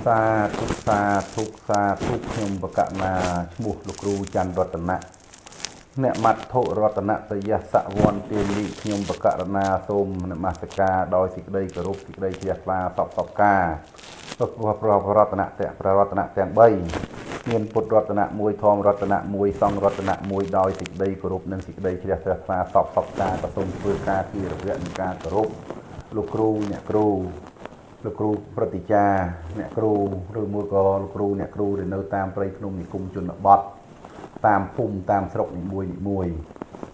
សាធុខ្ញុំបកណាឈ្មោះលោកគ្រូច័ន្ទរតនៈអ្នកមត្ថុរតនតយសវន្តាលីខ្ញុំបកណាសូមនមស្ការដោយសេចក្តីគោរពសេចក្តីជ្រះថ្លាសពការប្ររតនៈទាំង3មានពុទ្ធរតនៈ1ធម្មរតនៈ1សង្ឃរតនៈ1ដោយសេចក្តីគោរពនិងសេចក្តីជ្រះថ្លាសពការក៏សូមធ្វើការគិរវៈនិងការគោរពលោកគ្រូអ្នកគ្រូលោកគ្រូប្រតិចារអ្នកគ្រូឬមួយក៏លោកគ្រូអ្នកគ្រូដែលនៅតាមព្រៃភ្នំនិគមជនបទតាមភូមិតាមស្រុកនីមួយ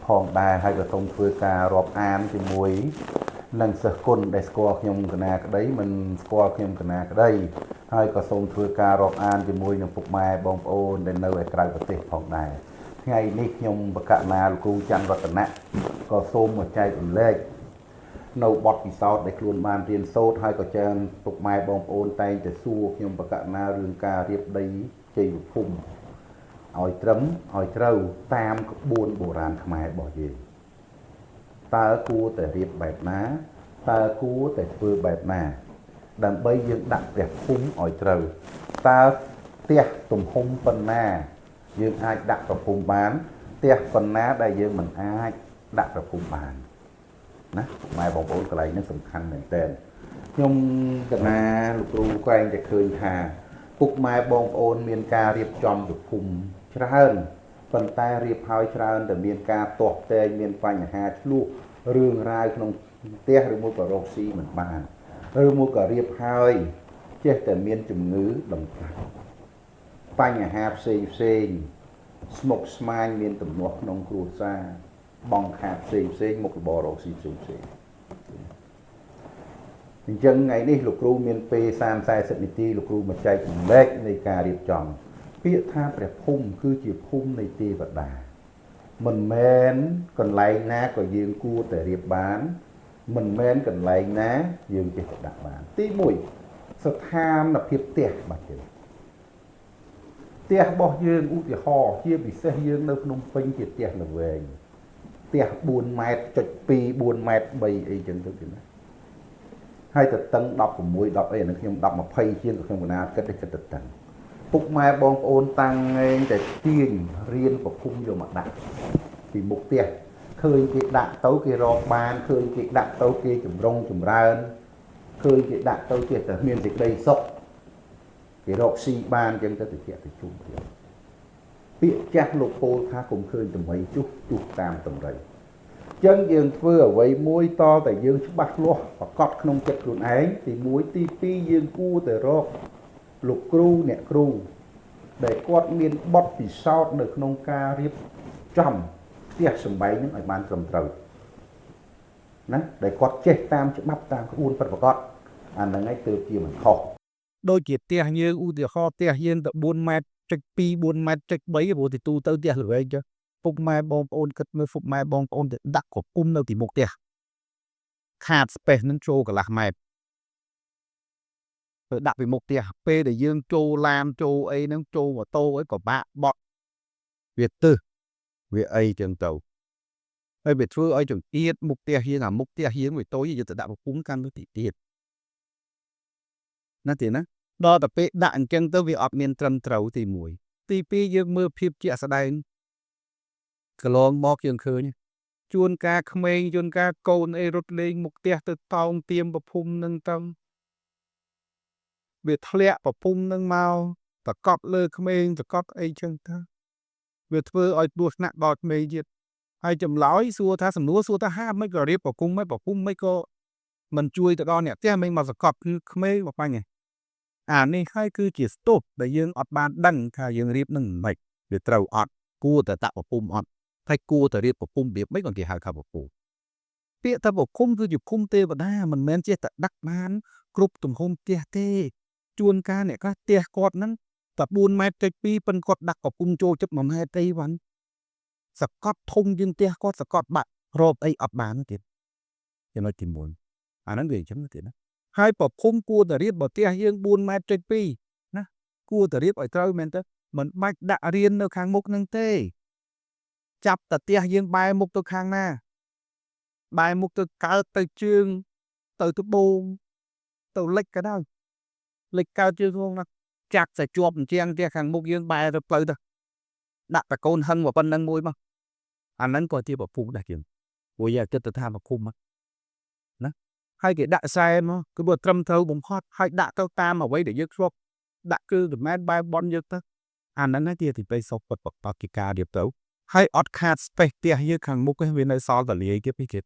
ផងដែរហើយក៏សូមធ្វើការរាប់អានជាមួយនឹងសិស្សគុណដែលស្គាល់ខ្ញុំកណាក្តីមិនស្គាល់ខ្ញុំកណាក្តីហើយក៏សូមធ្វើការរាប់អានជាមួយនឹងពុកម៉ែបងប្អូនដែលនៅឯក្រៅប្រទេសផងដែរថ្ងៃនេះខ្ញុំបកណាលោកគ្រូច័ន្ទរតនៈក៏សូមមកចែករំលែកនៅបទពិសោធន៍ដែលខ្លួនបានរៀនសូត្រហើយក៏ច្រើនពុកម៉ែបងប្អូនតែងតែសួរខ្ញុំបកណារឿងការរៀបដីជ័យវិភូមិឲ្យត្រឹមឲ្យត្រូវតាមក្បួនបុរាណខ្មែររបស់យើងតើគួរតែរៀបបែបណាតើគួរតែធ្វើបែបណាដើម្បីយើងដាក់ព្រះភូមិឲ្យត្រូវតើផ្ទះទំហំប៉ុណ្ណាយើងអាចដាក់ព្រះភូមិបានផ្ទះប៉ុណ្ណាដែលយើងមិនអាចដាក់ព្រះភូមិបានណាម៉ែបងប្អូនកន្លែងនេះសំខាន់មែនតើខ្ញុំកណាលោកគ្រូកែងតែឃើញថាពុកម៉ែបងប្អូនមានការរៀបចំព្រះភូមិច្រើនប៉ុន្តែរៀបហើយច្រើនតែមានការទាស់តែងមានបញ្ហាឆ្លោះរឿងរ៉ាវក្នុងផ្ទះឬមួយក៏រកស៊ីមិនបានឬមួយក៏រៀបហើយចេះតែមានជំងឺដំណាក់បញ្ហាផ្សេងស្មុគស្មាញមានទំនាស់ក្នុងគ្រួសារបងខាតផ្សេងមុខរបររកស៊ីផ្សេងអញ្ចឹងថ្ងៃនេះលោកគ្រូមានពេល30-40នាទីលោកគ្រូមកចែករំលែកនៃការរៀបចំពាក្យថាព្រះភូមិគឺជាភូមិនៃទេវតាមិនមែនកន្លែងណាក៏យើងគួរតែរៀបបានមិនមែនកន្លែងណាយើងចេះតែដាក់បានទី1ស្ថានភាពផ្ទះបាទជើផ្ទះរបស់យើងឧទាហរណ៍ជាពិសេសយើងនៅភ្នំពេញជាផ្ទះល្វែងផ្ទះ4ម៉ែត្រចុច2 4ម៉ែត្រ3អីចឹងទៅទៀតណាហើយទៅតឹង16 10អីអានេះខ្ញុំ10 20ជាងក៏ខ្ញុំកណាគិតទៅតឹងពុកម៉ែបងប្អូនតាំងឯងតែទាញរៀនប្រភពយកមកដាក់ពីមុខផ្ទះឃើញគេដាក់ទៅគេរកបានឃើញគេដាក់ទៅគេចម្រុងចម្រើនឃើញគេដាក់ទៅគេតែមានសេចក្តីសុខគេរកស៊ីបានចឹងទៅតិចទៅជុំទៀតពាក្យចាស់លោកពោលថាកុំឃើញតម្រៃជុះតាមតម្រៃចឹងយើងធ្វើអ្វីមួយតតែយើងច្បាស់លាស់ប្រកបក្នុងចិត្តខ្លួនឯងទី1ទី2យើងគួរតែរកលោកគ្រូអ្នកគ្រូដែលគាត់មានបទពិសោធន៍នៅក្នុងការរៀបចំផ្ទះសម្បែងនឹងឲ្យបានត្រឹមត្រូវណាដែលគាត់ចេះតាមច្បាប់តាមក្បួនប្រកបអាហ្នឹងឯងទើបជាមិនខុសដូចជាផ្ទះយើងឧទាហរណ៍ផ្ទះយើងទៅ4ម៉ែត្រចុច2 4ម៉ែត្រចុច3ព្រោះទីទូទៅផ្ទះល្វែងចឹងពុកម៉ែបងប្អូនគិតមើលពុកម៉ែបងប្អូនទៅដាក់ក្រពុំនៅទីមុខផ្ទះខាត space នឹងចូលកន្លះម៉ែត្រទៅដាក់ពីមុខផ្ទះពេលដែលយើងចូលឡានចូលអីហ្នឹងចូលម៉ូតូអីពិបាកបត់វាទឹះវាអីចឹងទៅហើយវាធ្វើឲ្យចង្អៀតមុខផ្ទះយើងអាមុខផ្ទះយើងវាតូចយើងទៅដាក់ប្រពន្ធកាន់ទៅទៀតណាទីណាដល់តែពេលដាក់អញ្ចឹងទៅវាអត់មានត្រឹមត្រូវទី1ទី2យើងមើលភាពជាក់ស្ដែងកន្លងមកយើងឃើញជួនកាលក្មេងជួនកាលកូនអីរត់លេងមុខផ្ទះទៅតោងទៀមប្រភពនឹងទៅវាធ្លាក់ប្រភពនឹងមកតកប់លើក្មេងតកប់អីចឹងទៅវាធ្វើឲ្យគ្រោះថ្នាក់ដល់ក្មេងទៀតហើយចម្លើយសួរថាសំណួរសួរថាហាមិនក៏រៀបប្រភពមិនក៏មិនជួយទៅដល់អ្នកផ្ទះមិនមកសកប់គឺក្មេងមកបាញ់អានេះហើយគឺជាស្ទប់ដែលយើងអត់បានដឹងថាយើងរៀបនឹងមិនវាត្រូវអត់គួរតែដាក់ប្រភពអត់តែគួរតែរៀបប្រភពរៀបមិនក៏គេហៅថាប្រភពពាក្យថាប្រភពគឺជាភូមិទេវតាមិនមែនចេះតែដាក់បានគ្រប់ទំហំផ្ទះទេជួនកាលអ្នកខ្លះផ្ទះគាត់ហ្នឹងតែ4ម៉ែត្រចុច2ប៉ុន្តែគាត់ដាក់ប្រភពចូលចិត្ត1ម៉ែត្រទេវ៉ាន់សកត់ធំជាងផ្ទះគាត់សកត់បាក់រកអីអត់បានទៀតចំណុចទី1អាហ្នឹងវាអញ្ចឹងទៀតណាហើយប្រភពគួរតែរៀបបើផ្ទះយើង4ម៉ែត្រចុច2ណាគួរតែរៀបឲ្យត្រូវមែនទេមិនបាច់ដាក់រៀននៅខាងមុខហ្នឹងទេចាប់តែផ្ទះយើងបែរមុខទៅខាងណាបែរមុខទៅកើតទៅជើងទៅត្បូងទៅលិចក៏ដោយ lịch cao chưa không nó chặt sẽ chuột chiang tia khang mục dương bài rồi pleu ta đặt ta côn hân vào bên nâng môi mà anh nâng coi tia bảo phụ đại kiện bây giờ cho tự tham vào khung mà nó hai cái đại sai mà cứ bữa trâm thâu bùng hot hai đại tao tam mà quay để dứt ruột đại cứ được mát bài bon dứt ta anh nâng tia thì bây sau bật bật cái ca điệp tấu hai odd card space tia như khang mục cái bên này so là lý cái biết cái